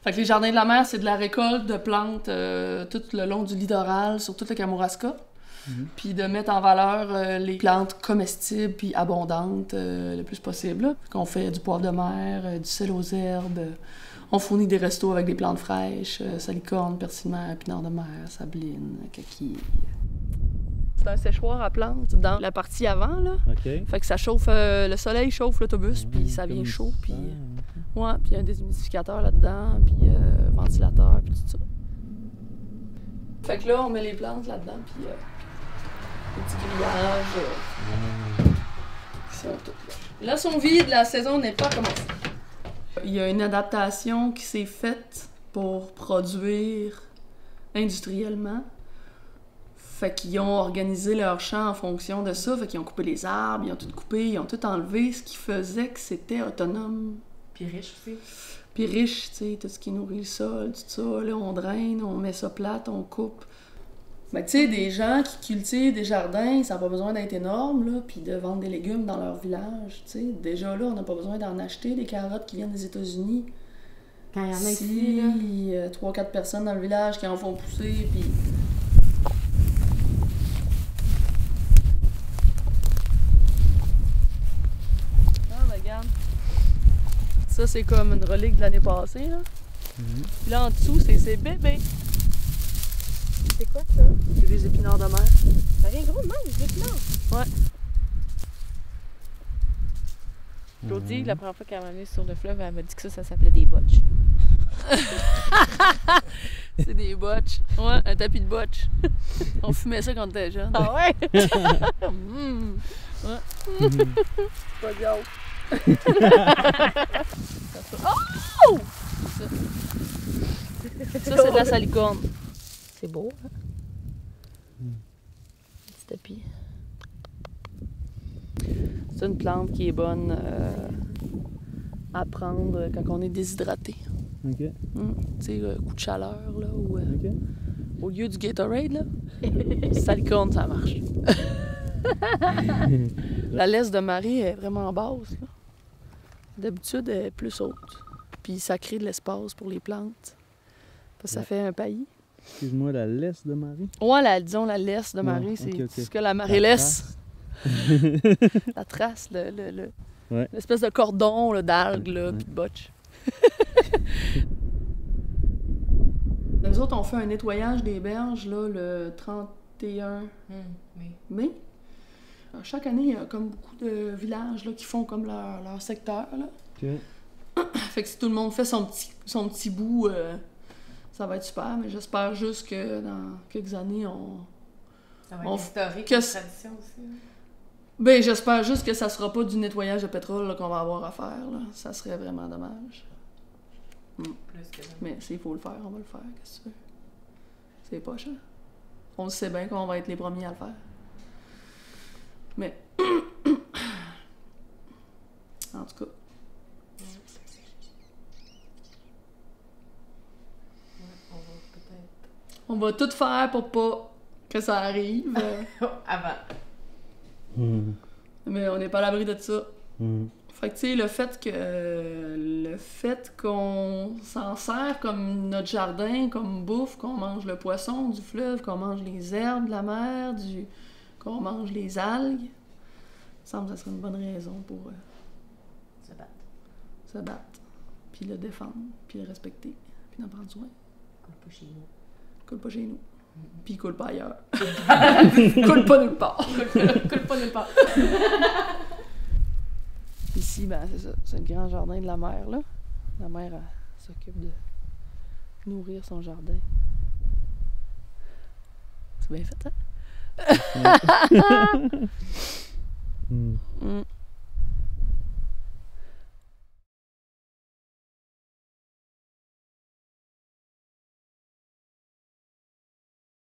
Fait que les jardins de la mer, c'est de la récolte de plantes tout le long du littoral, sur tout le Kamouraska. Puis de mettre en valeur les plantes comestibles puis abondantes le plus possible. Là. On fait du poivre de mer, du sel aux herbes. On fournit des restos avec des plantes fraîches, salicorne, persil de mer, pinard de mer, sabline, kaki. C'est un séchoir à plantes dans la partie avant, là. OK. Fait que ça chauffe, le soleil chauffe l'autobus, puis ça vient chaud, puis... Ouais, puis il y a un déshumidificateur là-dedans, puis ventilateur, puis tout ça. Fait que là, on met les plantes là-dedans, puis les petits grillages qui sont tous là. Là, sont vides, la saison n'est pas commencée. Il y a une adaptation qui s'est faite pour produire industriellement. Fait qu'ils ont organisé leur champ en fonction de ça. Fait qu'ils ont coupé les arbres, ils ont tout coupé, ils ont tout enlevé, ce qui faisait que c'était autonome. Puis riche aussi. Puis riche, tu sais, tout ce qui nourrit le sol, tout ça. Là, on draine, on met ça plate, on coupe. Mais tu sais, des gens qui cultivent des jardins, ça n'a pas besoin d'être énorme, là, puis de vendre des légumes dans leur village, tu sais. Déjà là, on n'a pas besoin d'en acheter, des carottes qui viennent des États-Unis. Quand il y en a Si, ici, là. 3-4 personnes dans le village qui en font pousser, puis... Ah, regarde. Ça, c'est comme une relique de l'année passée, là. Puis là, en dessous, c'est ses bébés. C'est quoi ça? C'est des épinards de mer. Ça vient gros de même, les épinards. Ouais. Claudie, la première fois qu'elle m'a amenée sur le fleuve, elle m'a dit que ça s'appelait des botches. C'est des botches. Ouais, un tapis de botches. On fumait ça quand on était jeune. Ah ouais? Ouais. Pas de gaz. Oh! Ça, c'est de la salicorne. C'est beau, hein? Petit tapis. C'est une plante qui est bonne à prendre quand on est déshydraté. OK. Tu sais, coup de chaleur, là, ou OK. au lieu du Gatorade, là, salicorne, ça marche. La laisse de marée est vraiment basse, là. D'habitude, elle est plus haute. Puis ça crée de l'espace pour les plantes. Parce que ça fait un paillis. Excuse-moi, la laisse de Marie? Ouais, disons la laisse de marée, c'est ok. ce que la marée laisse. La trace, Ouais. l'espèce de cordon là, d'algues, là, puis de botches. Nous autres, on fait un nettoyage des berges là, le 31 mai. Alors, chaque année, il y a comme beaucoup de villages là, qui font comme leur secteur. Là. OK. Fait que si tout le monde fait son petit bout, ça va être super. Mais j'espère juste que dans quelques années, Ça va On- être historique, que une c- tradition aussi. Hein. Ben, j'espère juste que ça sera pas du nettoyage de pétrole là, qu'on va avoir à faire. Là. Ça serait vraiment dommage. Plus que ça. Mais s'il faut le faire, on va le faire. Qu'est-ce que tu veux? C'est pas cher. On le sait bien qu'on va être les premiers à le faire. Mais... en tout cas... Ouais, on va peut-être... On va tout faire pour pas que ça arrive. Avant. Mais on n'est pas à l'abri de ça. Mhm. Fait que, tu sais, le fait qu'on s'en sert comme notre jardin, comme bouffe, qu'on mange le poisson du fleuve, qu'on mange les herbes de la mer, qu'on mange les algues, il me semble que ça serait une bonne raison pour Se battre. se battre, puis le défendre, puis le respecter, puis d'en prendre soin. Coule pas chez nous. Coule pas chez nous, puis il coule pas ailleurs. Coule pas nulle part. Coule pas nulle part. Ici, ben, c'est ça. C'est le grand jardin de la mère, là. La mère, elle s'occupe de nourrir son jardin. C'est bien fait, hein? Mhm. Mm.